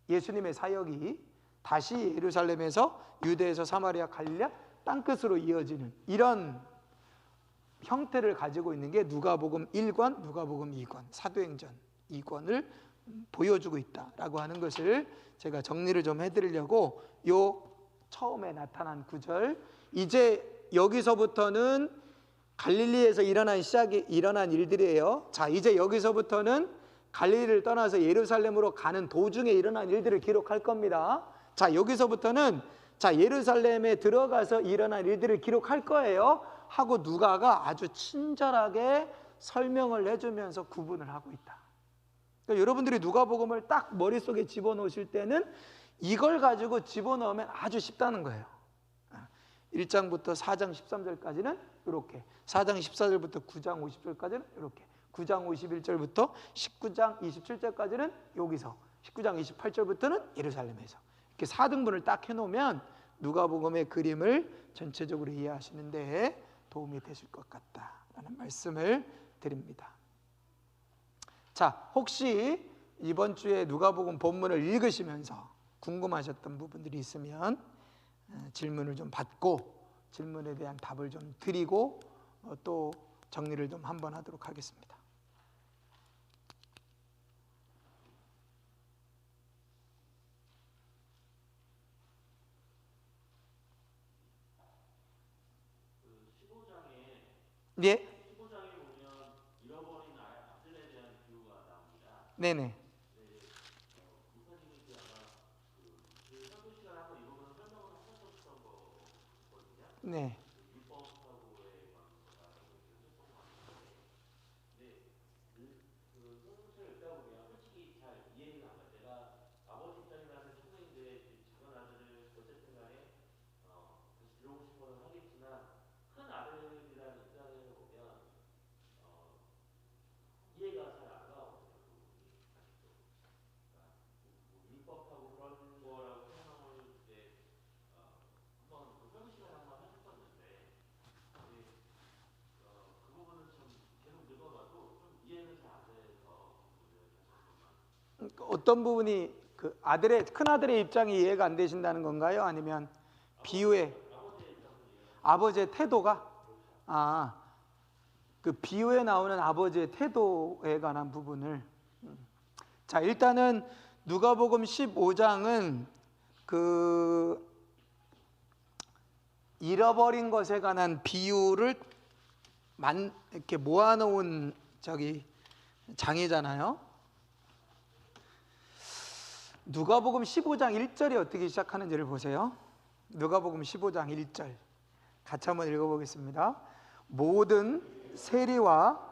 예수님의 사역이 다시 예루살렘에서 유대에서 사마리아, 갈릴리아 땅끝으로 이어지는 이런 형태를 가지고 있는 게 누가복음 1권, 누가복음 2권, 사도행전 2권을 보여주고 있다라고 하는 것을 제가 정리를 좀 해드리려고 요 처음에 나타난 구절, 이제 여기서부터는 갈릴리에서 일어난 일들이에요. 자, 이제 여기서부터는 갈릴리를 떠나서 예루살렘으로 가는 도중에 일어난 일들을 기록할 겁니다. 자, 여기서부터는 예루살렘에 들어가서 일어난 일들을 기록할 거예요 하고 누가가 아주 친절하게 설명을 해주면서 구분을 하고 있다. 그러니까 여러분들이 누가복음을 딱 머릿속에 집어넣으실 때는 이걸 가지고 집어넣으면 아주 쉽다는 거예요. 1장부터 4장 13절까지는 이렇게, 4장 14절부터 9장 50절까지는 이렇게, 9장 51절부터 19장 27절까지는 여기서, 19장 28절부터는 예루살렘에서, 이렇게 4등분을 딱 해놓으면 누가복음의 그림을 전체적으로 이해하시는 데 도움이 되실 것 같다라는 말씀을 드립니다. 자, 혹시 이번 주에 누가복음 본문을 읽으시면서 궁금하셨던 부분들이 있으면 질문을 좀 받고 질문에 대한 답을 좀 드리고 또 정리를 좀 한번 하도록 하겠습니다. 예? 15장에 보면 잃어버린 아들에 대한 비유가 나옵니다. 네네. 목사님이 아마 설교 시간에 한번 이 부분을 설명을 하셨던 거거든요. 네. 율법하고의 관계라고 했었던 것 같은데, 근데 그 성경을 읽다 보면 솔직히 잘 이해가 안 가요. 내가 아버지 입장이라는 청소인데 작은 아들을 어쨌든 간에 다시 들어오고 싶어서 하겠지만 큰 아들이라는 입장에서 보면 이해가 잘 안 가거든요. 그 부분이 아직도. 그러니까 뭐 율법하고 그런 거라고 설명을 때 한번 그 설교 시간에 한번 하셨었는데, 근데 그 부분은 참 계속 읽어봐도 좀 이해는 잘 안 돼서 그 부분을 다시 한 번만. 어떤 부분이 큰 아들의 입장이 이해가 안 되신다는 건가요? 아니면 비유의 아버지의 태도가 그 비유에 나오는 아버지의 태도에 관한 부분을, 자, 일단은 누가복음 15장은 그 잃어버린 것에 관한 비유를 이렇게 모아놓은 장이잖아요. 누가복음 15장 1절이 어떻게 시작하는지를 보세요. 누가복음 15장 1절 같이 한번 읽어보겠습니다. 모든 세리와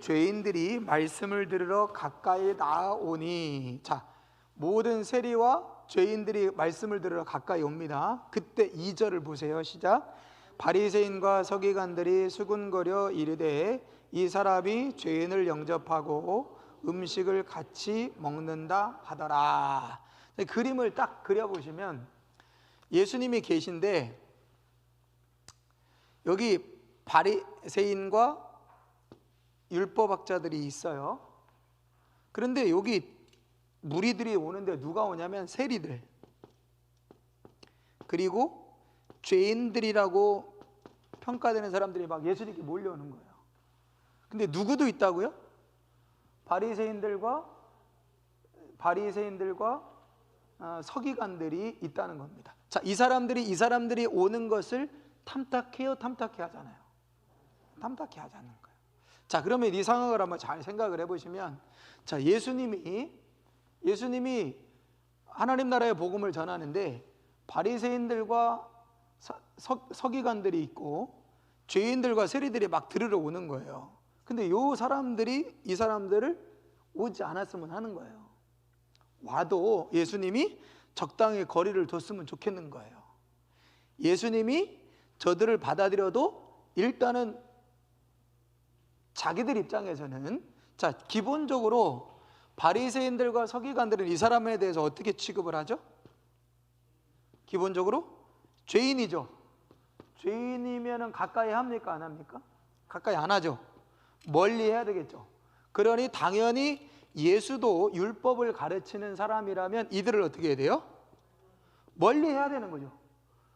죄인들이 말씀을 들으러 가까이 나아오니, 자, 모든 세리와 죄인들이 말씀을 들으러 가까이 옵니다. 그때 2절을 보세요. 시작. 바리새인과 서기관들이 수군거려 이르되 이 사람이 죄인을 영접하고 음식을 같이 먹는다 하더라. 그림을 딱 그려보시면 예수님이 계신데 여기 바리새인과 율법학자들이 있어요. 그런데 여기 무리들이 오는데 누가 오냐면 세리들, 그리고 죄인들이라고 평가되는 사람들이 막 예수님께 몰려오는 거예요. 근데 누구도 있다고요? 바리새인들과 서기관들이 있다는 겁니다. 자, 이 사람들이 오는 것을 탐탁해요, 탐탁해 하잖아요. 탐탁해 하자는 거예요. 자, 그러면 이 상황을 한번 잘 생각을 해보시면, 자, 예수님이 하나님 나라의 복음을 전하는데 바리새인들과 서기관들이 있고 죄인들과 세리들이 막 들으러 오는 거예요. 근데 이 사람들을 오지 않았으면 하는 거예요. 와도 예수님이 적당히 거리를 뒀으면 좋겠는 거예요. 예수님이 저들을 받아들여도 일단은 자기들 입장에서는, 자, 기본적으로 바리새인들과 서기관들은 이 사람에 대해서 어떻게 취급을 하죠? 기본적으로 죄인이죠. 죄인이면은 가까이 합니까, 안 합니까? 가까이 안 하죠. 멀리 해야 되겠죠. 그러니 당연히 예수도 율법을 가르치는 사람이라면 이들을 어떻게 해야 돼요? 멀리 해야 되는 거죠.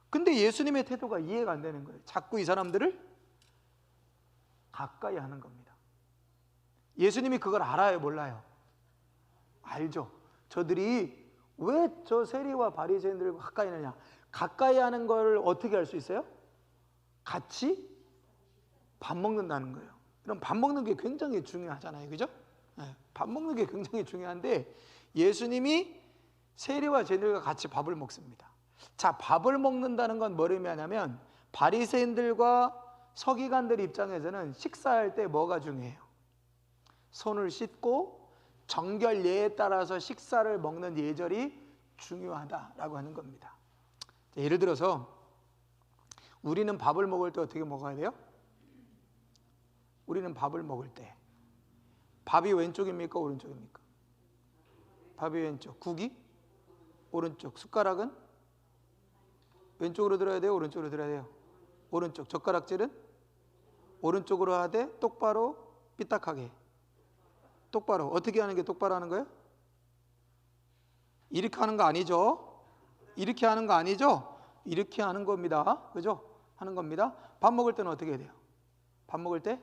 근데 예수님의 태도가 이해가 안 되는 거예요. 자꾸 이 사람들을 가까이 하는 겁니다. 예수님이 그걸 알아요, 몰라요? 알죠. 저들이 왜 저 세리와 바리새인들과 가까이 하느냐? 가까이 하는 걸 어떻게 할 수 있어요? 같이 밥 먹는다는 거예요. 그럼 밥 먹는 게 굉장히 중요하잖아요, 그죠? 네, 밥 먹는 게 굉장히 중요한데 예수님이 세리와 죄인들과 같이 밥을 먹습니다. 자, 밥을 먹는다는 건 뭘 의미하냐면 바리새인들과 서기관들 입장에서는 식사할 때 뭐가 중요해요? 손을 씻고 정결 예에 따라서 식사를 먹는 예절이 중요하다라고 하는 겁니다. 자, 예를 들어서 우리는 밥을 먹을 때 어떻게 먹어야 돼요? 우리는 밥을 먹을 때 밥이 왼쪽입니까, 오른쪽입니까? 밥이 왼쪽. 국이 오른쪽. 숟가락은 왼쪽으로 들어야 돼요, 오른쪽으로 들어야 돼요? 오른쪽. 젓가락질은 오른쪽으로 하되 똑바로 삐딱하게. 똑바로. 어떻게 하는 게 똑바로 하는 거예요? 이렇게 하는 거 아니죠? 이렇게 하는 거 아니죠? 이렇게 하는 겁니다. 그죠? 하는 겁니다. 밥 먹을 때는 어떻게 해야 돼요? 밥 먹을 때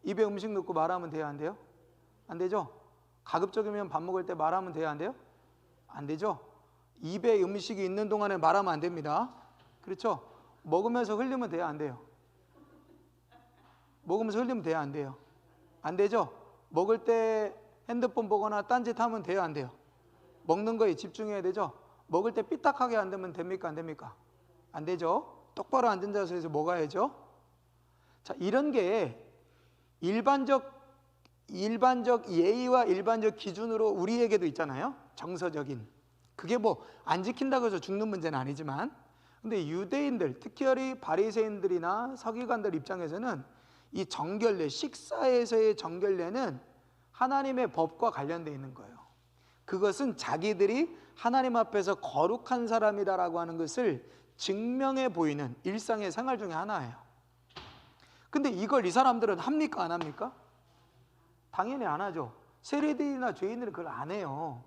입에 음식 넣고 말하면 돼요, 안 돼요? 안 되죠? 가급적이면 밥 먹을 때 말하면 돼요, 안 돼요? 안 되죠? 입에 음식이 있는 동안에 말하면 안 됩니다. 그렇죠? 먹으면서 흘리면 돼요, 안 돼요? 먹으면서 흘리면 돼요, 안 돼요? 안 되죠? 먹을 때 핸드폰 보거나 딴짓 하면 돼요, 안 돼요? 먹는 거에 집중해야 되죠? 먹을 때 삐딱하게 안 되면 됩니까, 안 됩니까? 안 되죠? 똑바로 앉은 자세에서 먹어야죠. 자, 이런 게 일반적 예의와 일반적 기준으로 우리에게도 있잖아요. 정서적인. 그게 뭐 안 지킨다고 해서 죽는 문제는 아니지만, 근데 유대인들, 특히 바리새인들이나 서기관들 입장에서는 이 정결례, 식사에서의 정결례는 하나님의 법과 관련되어 있는 거예요. 그것은 자기들이 하나님 앞에서 거룩한 사람이다라고 하는 것을 증명해 보이는 일상의 생활 중에 하나예요. 근데 이걸 이 사람들은 합니까, 안 합니까? 당연히 안 하죠. 세리들이나 죄인들은 그걸 안 해요.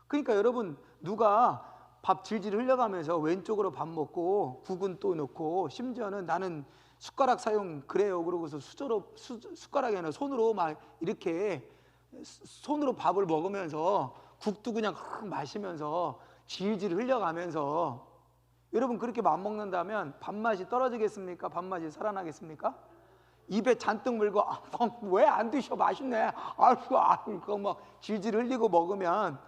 그러니까 여러분, 누가 밥 질질 흘려가면서 왼쪽으로 밥 먹고 국은 또 넣고, 심지어는 나는 숟가락 사용 그래요 그러고서 숟가락이 아니라 손으로 막 이렇게 손으로 밥을 먹으면서 국도 그냥 마시면서 질질 흘려가면서, 여러분 그렇게 밥 먹는다면 밥맛이 떨어지겠습니까? 밥맛이 살아나겠습니까? 입에 잔뜩 물고 왜 안 드셔, 맛있네, 그거 막 질질 흘리고 먹으면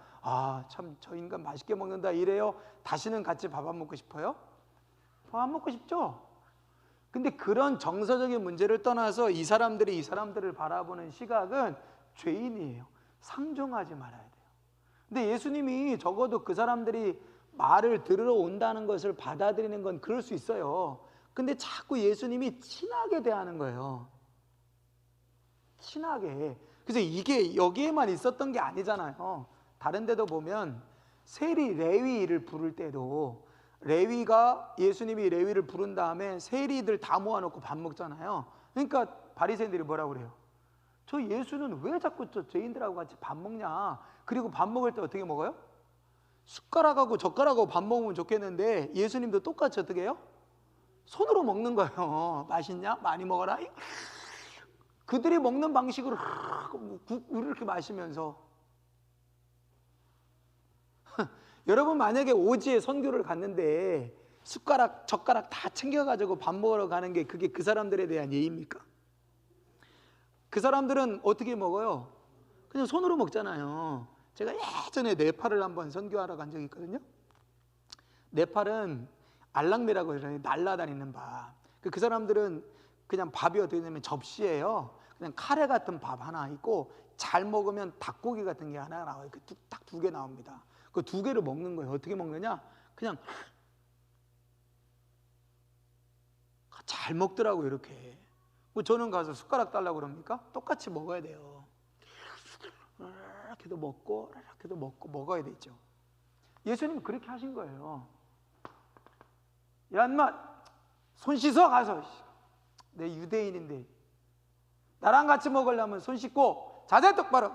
참 저 인간 맛있게 먹는다 이래요? 다시는 같이 밥 안 먹고 싶어요? 밥 안 먹고 싶죠? 근데 그런 정서적인 문제를 떠나서 이 사람들을 바라보는 시각은 죄인이에요. 상종하지 말아야 돼요. 근데 예수님이 적어도 그 사람들이 말을 들으러 온다는 것을 받아들이는 건 그럴 수 있어요. 근데 자꾸 예수님이 친하게 대하는 거예요. 친하게. 그래서 이게 여기에만 있었던 게 아니잖아요. 다른 데도 보면 세리, 레위를 부를 때도 예수님이 레위를 부른 다음에 세리들 다 모아놓고 밥 먹잖아요. 그러니까 바리새인들이 뭐라고 그래요? 저 예수는 왜 자꾸 저 죄인들하고 같이 밥 먹냐? 그리고 밥 먹을 때 어떻게 먹어요? 숟가락하고 젓가락하고 밥 먹으면 좋겠는데 예수님도 똑같이 어떻게 해요? 손으로 먹는 거예요. 맛있냐? 많이 먹어라. 그들이 먹는 방식으로 물을 이렇게 마시면서 여러분 만약에 오지에 선교를 갔는데 숟가락 젓가락 다 챙겨가지고 밥 먹으러 가는 게 그게 그 사람들에 대한 예의입니까? 그 사람들은 어떻게 먹어요? 그냥 손으로 먹잖아요. 제가 예전에 네팔을 한번 선교하러 간 적이 있거든요. 네팔은 알랑미라고 해서 날아다니는 밥. 그 사람들은 그냥 밥이 어떻게 되냐면 접시예요. 그냥 카레 같은 밥 하나 있고 잘 먹으면 닭고기 같은 게 하나 나와요. 딱 2개 나옵니다. 그 2개를 먹는 거예요. 어떻게 먹느냐? 그냥 잘 먹더라고요. 이렇게. 저는 가서 숟가락 달라고 그럽니까? 똑같이 먹어야 돼요. 이렇게도 먹고 이렇게도 먹고 먹어야 되죠. 예수님 그렇게 하신 거예요. 야 인마 손 씻어 가서. 내 유대인인데 나랑 같이 먹으려면 손 씻고 자세 똑바로.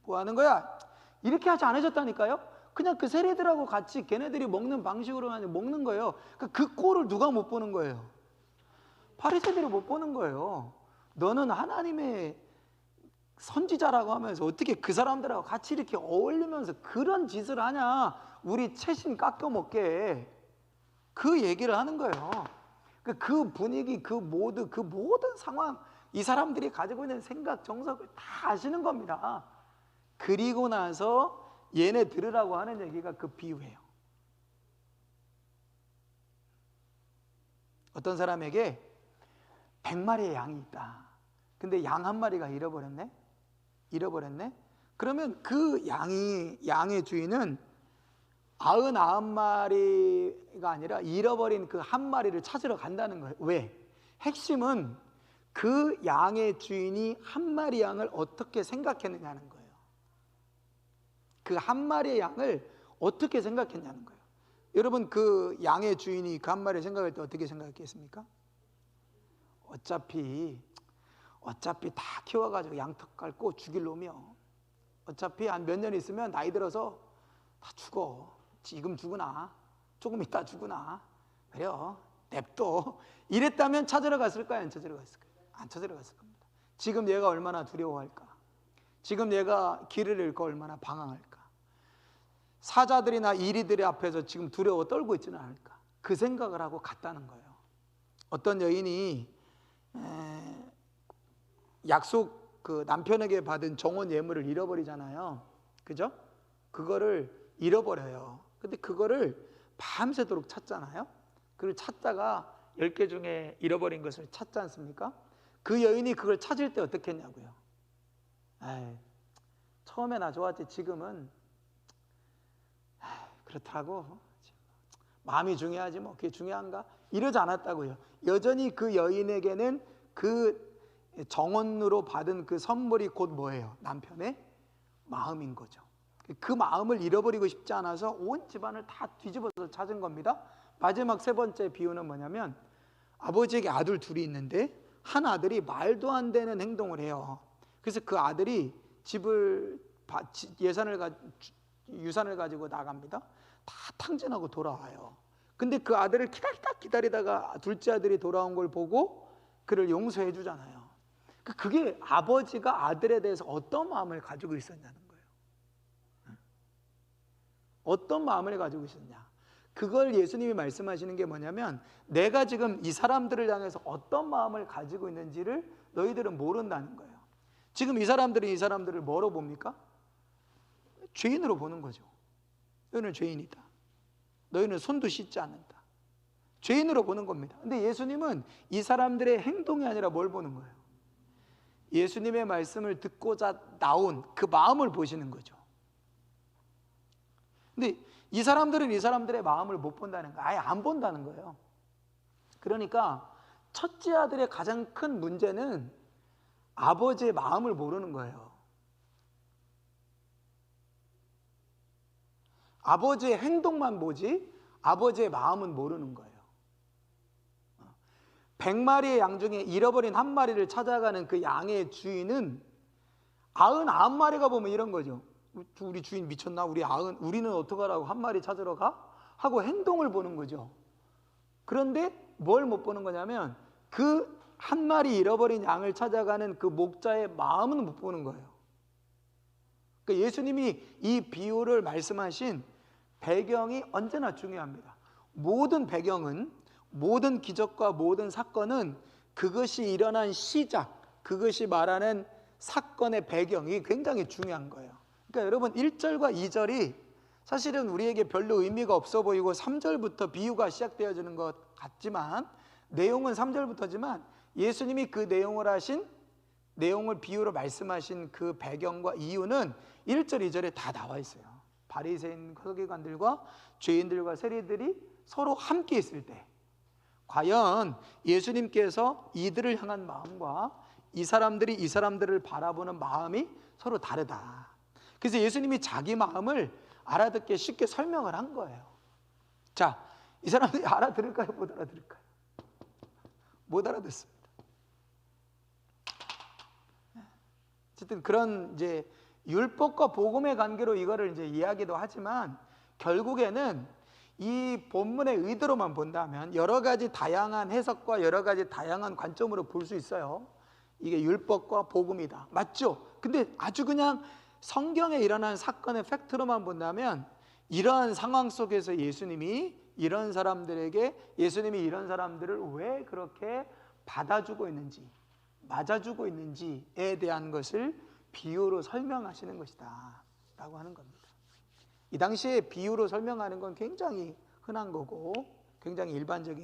뭐 하는 거야? 이렇게 하지 않으셨다니까요. 그냥 그 세리들하고 같이 걔네들이 먹는 방식으로 먹는 거예요. 그 꼴을 누가 못 보는 거예요? 바리새인들이 못 보는 거예요. 너는 하나님의 선지자라고 하면서 어떻게 그 사람들하고 같이 이렇게 어울리면서 그런 짓을 하냐? 우리 채신 깎여 먹게. 그 얘기를 하는 거예요. 그 분위기, 그 모든 상황, 이 사람들이 가지고 있는 생각, 정석을 다 아시는 겁니다. 그리고 나서 얘네 들으라고 하는 얘기가 그 비유예요. 어떤 사람에게 100마리의 양이 있다. 근데 양 1마리가 잃어버렸네? 그러면 그 양의 주인은 99마리가 아니라 잃어버린 그 1마리를 찾으러 간다는 거예요. 왜? 핵심은 그 양의 주인이 1마리 양을 어떻게 생각했느냐는 거예요. 그 1마리의 양을 어떻게 생각했냐는 거예요. 여러분 그 양의 주인이 그 1마리를 생각할 때 어떻게 생각했겠습니까? 어차피 다 키워가지고 양턱 깔고 죽일 놈이요. 어차피 한 몇 년 있으면 나이 들어서 다 죽어. 지금 죽으나 조금 있다 죽으나 그래요. 냅둬. 이랬다면 찾으러 갔을까요? 안 찾으러 갔을까요? 안 찾으러 갔을 겁니다. 지금 얘가 얼마나 두려워할까? 지금 얘가 길을 잃고 얼마나 방황할까? 사자들이나 이리들의 앞에서 지금 두려워 떨고 있지는 않을까? 그 생각을 하고 갔다는 거예요. 어떤 여인이 약속 그 남편에게 받은 정혼 예물을 잃어버리잖아요. 그죠? 그거를 잃어버려요. 근데 그거를 밤새도록 찾잖아요. 그걸 찾다가 10개 중에 잃어버린 것을 찾지 않습니까? 그 여인이 그걸 찾을 때 어떻게 했냐고요. 처음에 나 좋았지 지금은 그렇다고 마음이 중요하지 뭐 그게 중요한가? 이러지 않았다고요. 여전히 그 여인에게는 그 정원으로 받은 그 선물이 곧 뭐예요? 남편의 마음인 거죠. 그 마음을 잃어버리고 싶지 않아서 온 집안을 다 뒤집어서 찾은 겁니다. 마지막 3번째 비유는 뭐냐면 아버지에게 아들 둘이 있는데 한 아들이 말도 안 되는 행동을 해요. 그래서 그 아들이 유산을 가지고 나갑니다. 다 탕진하고 돌아와요. 근데 그 아들을 기다리다가 둘째 아들이 돌아온 걸 보고 그를 용서해 주잖아요. 그게 아버지가 아들에 대해서 어떤 마음을 가지고 있었냐는 거예요. 어떤 마음을 가지고 있었냐. 그걸 예수님이 말씀하시는 게 뭐냐면 내가 지금 이 사람들을 향해서 어떤 마음을 가지고 있는지를 너희들은 모른다는 거예요. 지금 이 사람들을 뭐로 봅니까? 죄인으로 보는 거죠. 너희는 죄인이다. 너희는 손도 씻지 않는다. 죄인으로 보는 겁니다. 근데 예수님은 이 사람들의 행동이 아니라 뭘 보는 거예요? 예수님의 말씀을 듣고자 나온 그 마음을 보시는 거죠. 근데 이 사람들은 이 사람들의 마음을 못 본다는 거예요. 아예 안 본다는 거예요. 그러니까 첫째 아들의 가장 큰 문제는 아버지의 마음을 모르는 거예요. 아버지의 행동만 보지 아버지의 마음은 모르는 거예요. 100마리의 양 중에 잃어버린 1마리를 찾아가는 그 양의 주인은 99마리가 보면 이런 거죠. 우리 주인 미쳤나? 우리는 어떡하라고 1마리 찾으러 가? 하고 행동을 보는 거죠. 그런데 뭘 못 보는 거냐면 그 한 마리 잃어버린 양을 찾아가는 그 목자의 마음은 못 보는 거예요. 그러니까 예수님이 이 비유를 말씀하신 배경이 언제나 중요합니다. 모든 배경은, 모든 기적과 모든 사건은 그것이 일어난 시작, 그것이 말하는 사건의 배경이 굉장히 중요한 거예요. 그러니까 여러분 1절과 2절이 사실은 우리에게 별로 의미가 없어 보이고 3절부터 비유가 시작되어지는 것 같지만, 내용은 3절부터지만 예수님이 그 내용을 비유로 말씀하신 그 배경과 이유는 1절, 2절에 다 나와 있어요. 바리새인 서기관들과 죄인들과 세리들이 서로 함께 있을 때 과연 예수님께서 이들을 향한 마음과 이 사람들이 이 사람들을 바라보는 마음이 서로 다르다. 그래서 예수님이 자기 마음을 알아듣게 쉽게 설명을 한 거예요. 자, 이 사람들이 알아들을까요? 못 알아들을까요? 못 알아듣습니다. 어쨌든 그런 이제 율법과 복음의 관계로 이거를 이제 이야기도 하지만, 결국에는 이 본문의 의도로만 본다면 여러 가지 다양한 해석과 여러 가지 다양한 관점으로 볼 수 있어요. 이게 율법과 복음이다. 맞죠? 근데 아주 그냥 성경에 일어난 사건의 팩트로만 본다면 이러한 상황 속에서 예수님이 이런 사람들에게, 예수님이 이런 사람들을 왜 그렇게 받아주고 있는지, 맞아주고 있는지에 대한 것을 비유로 설명하시는 것이다 라고 하는 겁니다. 이 당시에 비유로 설명하는 건 굉장히 흔한 거고 굉장히 일반적인